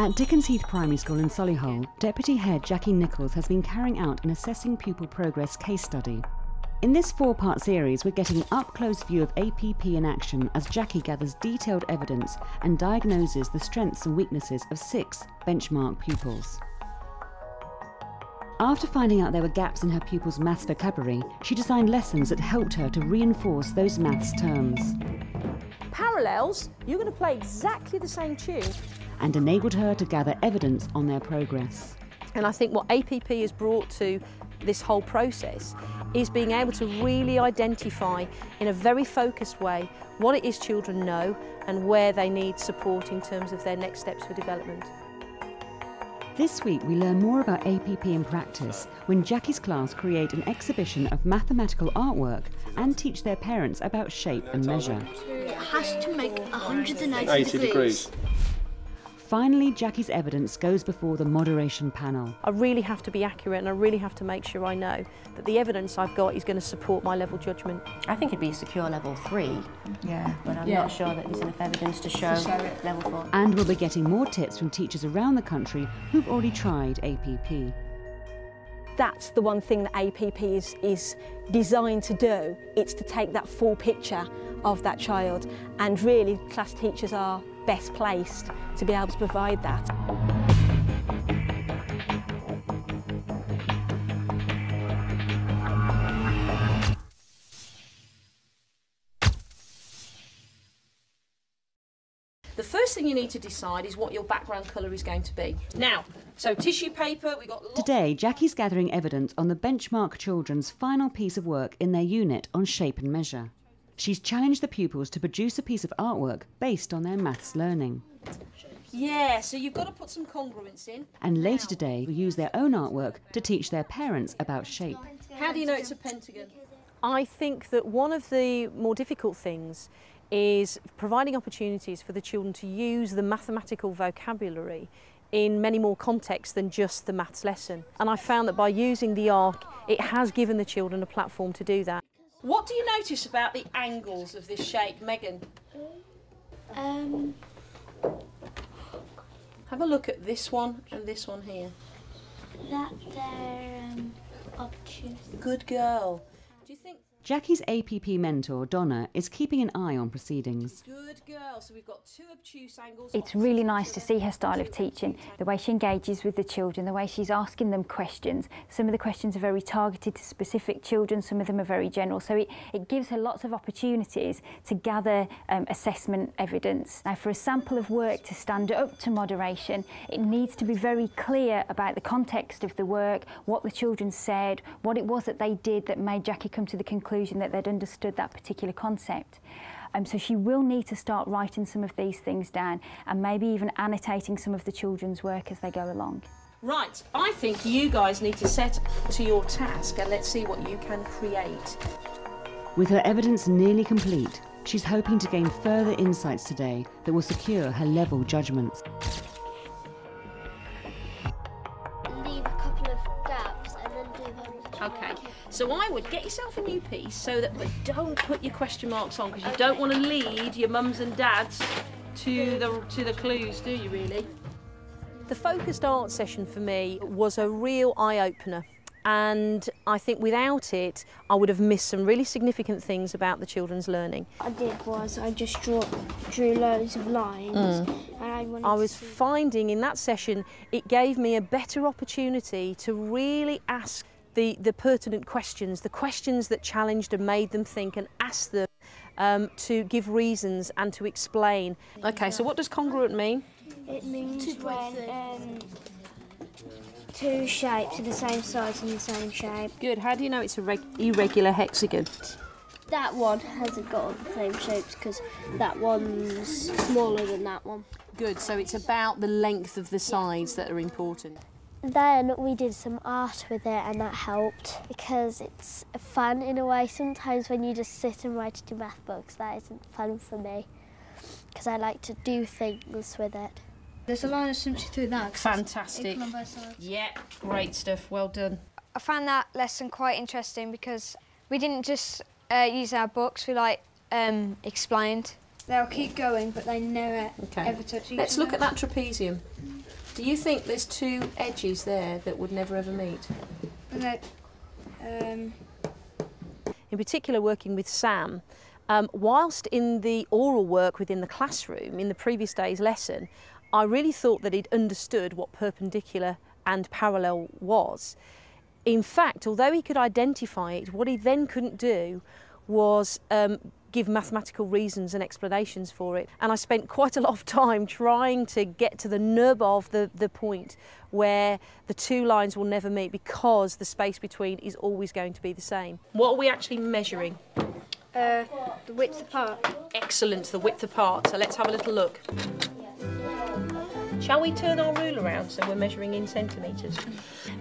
At Dickens Heath Primary School in Solihull, Deputy Head Jackie Nichols has been carrying out an Assessing Pupil Progress case study. In this 4-part series, we're getting an up-close view of APP in action as Jackie gathers detailed evidence and diagnoses the strengths and weaknesses of 6 benchmark pupils. After finding out there were gaps in her pupils' maths vocabulary, she designed lessons that helped her to reinforce those maths terms. Parallels, you're going to play exactly the same tune. And enabled her to gather evidence on their progress. And I think what APP has brought to this whole process is being able to really identify in a very focused way what it is children know and where they need support in terms of their next steps for development. This week we learn more about APP in practice when Jackie's class create an exhibition of mathematical artwork and teach their parents about shape and measure. It has to make 180 degrees. Finally, Jackie's evidence goes before the moderation panel. I really have to be accurate and I really have to make sure I know that the evidence I've got is going to support my level judgment. I think it'd be a secure level 3, but I'm not sure that there's enough evidence to show it. Level 4. And we'll be getting more tips from teachers around the country who've already tried APP. That's the one thing that APP is designed to do. It's to take that full picture of that child, and really class teachers are best placed to be able to provide that. The first thing you need to decide is what your background colour is going to be. Now, so tissue paper, we've got lots. Today, Jackie's gathering evidence on the benchmark children's final piece of work in their unit on shape and measure. She's challenged the pupils to produce a piece of artwork based on their maths learning. Yeah, so you've got to put some congruence in. And later today, we'll use their own artwork to teach their parents about shape. How do you know it's a pentagon? I think that one of the more difficult things is providing opportunities for the children to use the mathematical vocabulary in many more contexts than just the maths lesson. And I found that by using the arc, it has given the children a platform to do that. What do you notice about the angles of this shape, Megan? Have a look at this one and this one here. That they're obtuse. Good girl. Do you think... Jackie's APP mentor, Donna, is keeping an eye on proceedings. Good girl. So we've got 2 obtuse angles. It's really nice to see her style of teaching, the way she engages with the children, the way she's asking them questions. Some of the questions are very targeted to specific children, some of them are very general. So it gives her lots of opportunities to gather assessment evidence. Now, for a sample of work to stand up to moderation, it needs to be very clear about the context of the work, what the children said, what it was that they did that made Jackie come to the conclusion that they'd understood that particular concept. So she will need to start writing some of these things down and maybe even annotating some of the children's work as they go along. Right, I think you guys need to set to your task and let's see what you can create. With her evidence nearly complete, she's hoping to gain further insights today that will secure her level judgments. Leave a couple of gaps and then do them. Okay, so I would get yourself a new piece so that, but don't put your question marks on because you don't want to lead your mums and dads to the clues, do you really? The focused art session for me was a real eye-opener, and I think without it I would have missed some really significant things about the children's learning. What I did was I just drew loads of lines and I was finding in that session it gave me a better opportunity to really ask the pertinent questions, the questions that challenged and made them think, and ask them to give reasons and to explain. Okay, so what does congruent mean? It means when 2 shapes are the same size and the same shape. Good. How do you know it's a irregular hexagon? That one hasn't got all the same shapes because that one's smaller than that one. Good. So it's about the length of the sides that are important. Then we did some art with it and that helped because it's fun in a way. Sometimes when you just sit and write in math books, that isn't fun for me because I like to do things with it. There's a line of symmetry through that. Fantastic. Yeah, great stuff. Well done. I found that lesson quite interesting because we didn't just use our books, we explained. They'll keep going, but they never ever touch each other. Let's look at that trapezium. Do you think there's two edges there that would never ever meet? No. In particular, working with Sam, whilst in the oral work within the classroom, in the previous day's lesson, I really thought that he'd understood what perpendicular and parallel was. In fact, although he could identify it, what he then couldn't do was give mathematical reasons and explanations for it. And I spent quite a lot of time trying to get to the nub of the point where the two lines will never meet because the space between is always going to be the same. What are we actually measuring? The width apart. Excellent, the width apart. So let's have a little look. Shall we turn our rule around so we're measuring in centimetres?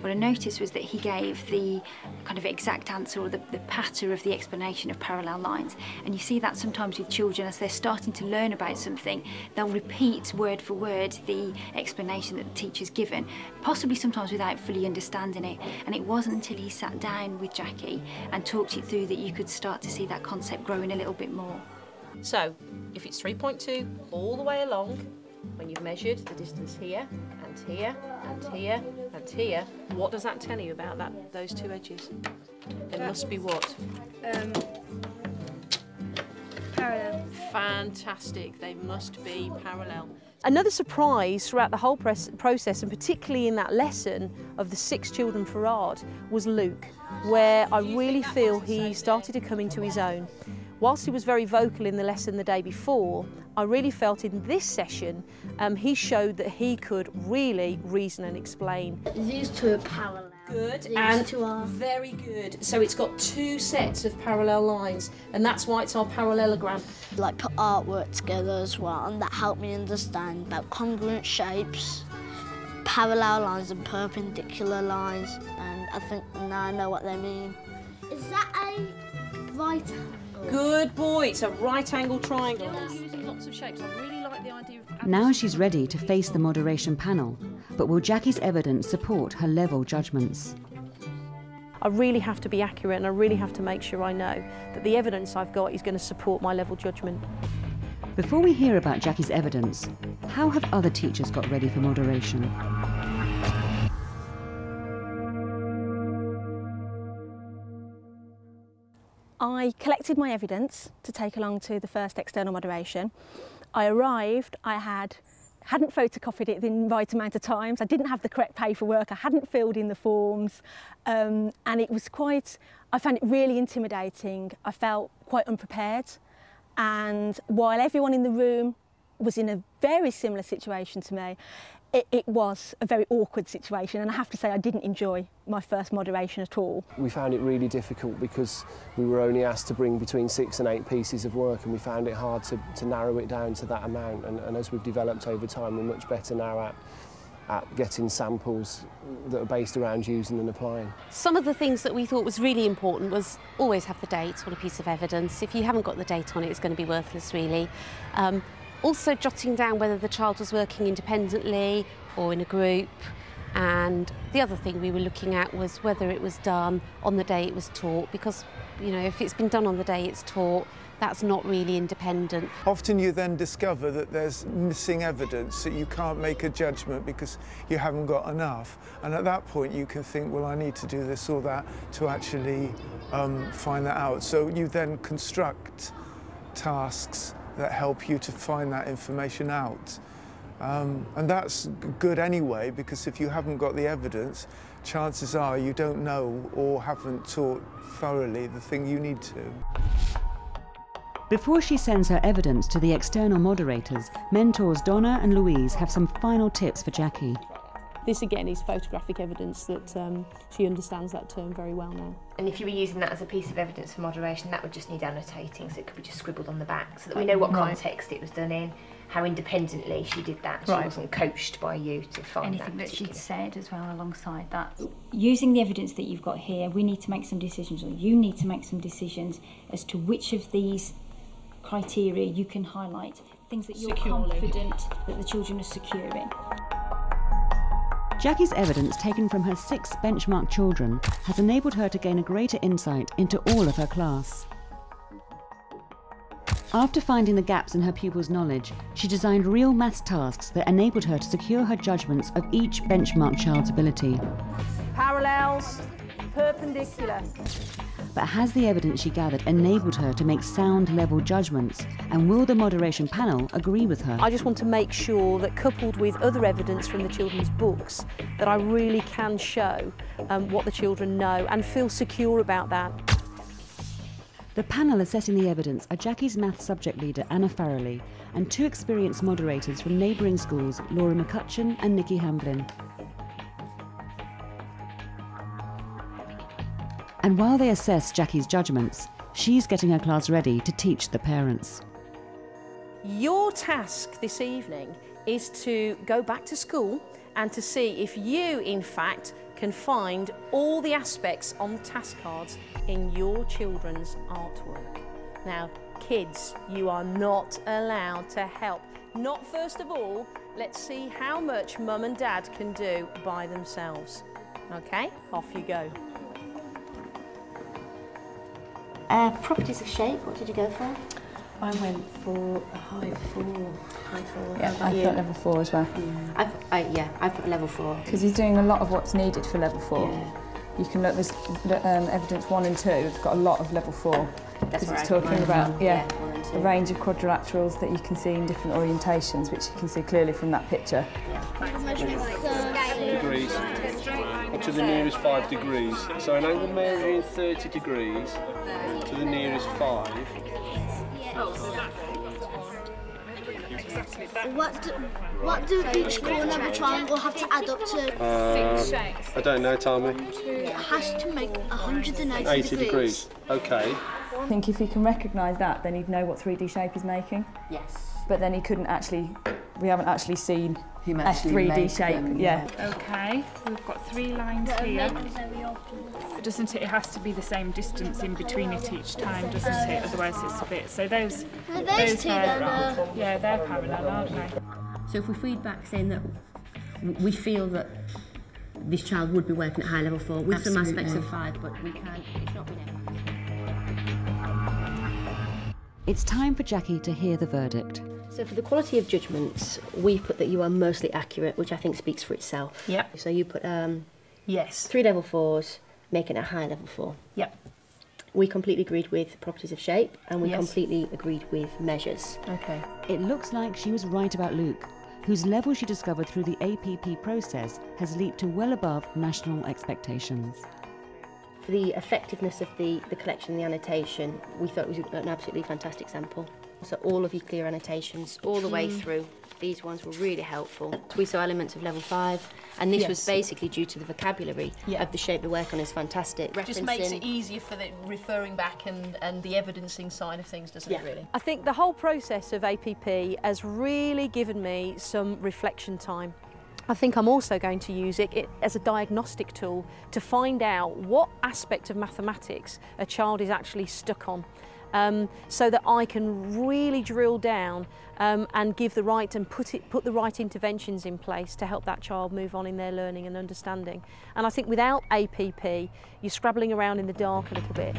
What I noticed was that he gave the kind of exact answer or the patter of the explanation of parallel lines. And you see that sometimes with children as they're starting to learn about something, they'll repeat word for word the explanation that the teacher's given, possibly sometimes without fully understanding it. And it wasn't until he sat down with Jackie and talked it through that you could start to see that concept growing a little bit more. So, if it's 3.2 all the way along, when you've measured the distance here, and here, and here, and here, what does that tell you about those two edges? There must be what? Parallel. Fantastic, they must be parallel. Another surprise throughout the whole process, and particularly in that lesson of the 6 children for art, was Luke, where I really feel he started to come into his own. Whilst he was very vocal in the lesson the day before, I really felt in this session he showed that he could really reason and explain. These two are parallel. Good, These and two are very good. So it's got 2 sets of parallel lines, and that's why it's our parallelogram. Like put artwork together as well, and that helped me understand about congruent shapes, parallel lines and perpendicular lines, and I think now I know what they mean. Is that a right angle? Good boy, it's a right angle triangle. Using lots of shapes. I really like the idea of... Now she's ready to face the moderation panel, but will Jackie's evidence support her level judgments? I really have to be accurate, and I really have to make sure I know that the evidence I've got is going to support my level judgment. Before we hear about Jackie's evidence, how have other teachers got ready for moderation? I collected my evidence to take along to the first external moderation. I arrived, I hadn't photocopied it the right amount of times, I didn't have the correct paperwork, I hadn't filled in the forms, and it was I found it really intimidating. I felt quite unprepared, and while everyone in the room was in a very similar situation to me, it was a very awkward situation, and I have to say I didn't enjoy my first moderation at all. We found it really difficult because we were only asked to bring between 6 and 8 pieces of work, and we found it hard to narrow it down to that amount, and as we've developed over time, we're much better now at getting samples that are based around using and applying. Some of the things that we thought was really important was always have the date on a piece of evidence. If you haven't got the date on it, it's going to be worthless, really. Also jotting down whether the child was working independently or in a group, and the other thing we were looking at was whether it was done on the day it was taught, because, you know, if it's been done on the day it's taught, that's not really independent. Often you then discover that there's missing evidence, that you can't make a judgment because you haven't got enough, and at that point you can think, well, I need to do this or that to actually find that out. So you then construct tasks that help you to find that information out. And that's good anyway, because if you haven't got the evidence, chances are you don't know or haven't taught thoroughly the thing you need to. Before she sends her evidence to the external moderators, mentors Donna and Louise have some final tips for Jackie. This again is photographic evidence that she understands that term very well now. And if you were using that as a piece of evidence for moderation, that would just need annotating, so it could be just scribbled on the back, so that we know what context it was done in, how independently she did that. She wasn't coached by you to find anything that she'd said as well alongside that. Using the evidence that you've got here, we need to make some decisions, or you need to make some decisions as to which of these criteria you can highlight, things that you're confident that the children are secure in. Jackie's evidence taken from her 6 benchmark children has enabled her to gain a greater insight into all of her class. After finding the gaps in her pupils' knowledge, she designed real maths tasks that enabled her to secure her judgments of each benchmark child's ability. Parallels, perpendicular. But has the evidence she gathered enabled her to make sound level judgments? And will the moderation panel agree with her? I just want to make sure that, coupled with other evidence from the children's books, that I really can show what the children know and feel secure about that. The panel assessing the evidence are Jackie's maths subject leader Anna Farrelly and 2 experienced moderators from neighbouring schools, Laura McCutcheon and Nikki Hamblin. And while they assess Jackie's judgments, she's getting her class ready to teach the parents. Your task this evening is to go back to school and to see if you, in fact, can find all the aspects on the task cards in your children's artwork. Now, kids, you are not allowed to help. Not first of all, let's see how much mum and dad can do by themselves. Okay, off you go. Properties of shape, what did you go for? I went for a high 4. Yeah, I thought level 4 as well. I put level 4. Because he's doing a lot of what's needed for level 4. Yeah. You can look, there's evidence 1 and 2, it's got a lot of level 4. Because it's talking about a range of quadrilaterals that you can see in different orientations, which you can see clearly from that picture. Degrees, up to the nearest 5 degrees. So an angle measuring 30 degrees to the nearest 5. What do each corner of a triangle have to add up to? I don't know, tell me. It has to make 180 degrees. Okay. I think if he can recognise that, then he'd know what 3D shape he's making. Yes. But then he couldn't actually, we haven't actually seen a 3D shape. Yeah. Okay, we've got 3 lines here. Doesn't it? It has to be the same distance in between it each time, doesn't it? Otherwise it's a bit. So those two yeah, they're parallel, aren't they? So if we feed back saying that we feel that this child would be working at high level 4 with some aspects of 5, but we can't. It's not been able. It's time for Jackie to hear the verdict. So for the quality of judgments, we've put that you are mostly accurate, which I think speaks for itself. Yep. So you put yes, 3 level 4s, making it a high level 4. Yep. We completely agreed with properties of shape, and we completely agreed with measures. Okay. It looks like she was right about Luke, whose level she discovered through the APP process has leaped to well above national expectations. For the effectiveness of the collection and the annotation, we thought it was an absolutely fantastic sample. So all of your clear annotations, all the way through, these ones were really helpful. We saw elements of level 5, and this was basically due to the vocabulary of the shape we work on is fantastic. It just makes it easier for the referring back and the evidencing side of things, doesn't it, really? I think the whole process of APP has really given me some reflection time. I think I'm also going to use it as a diagnostic tool to find out what aspect of mathematics a child is actually stuck on, so that I can really drill down and give the right and put the right interventions in place to help that child move on in their learning and understanding. And I think without APP, you're scrabbling around in the dark a little bit.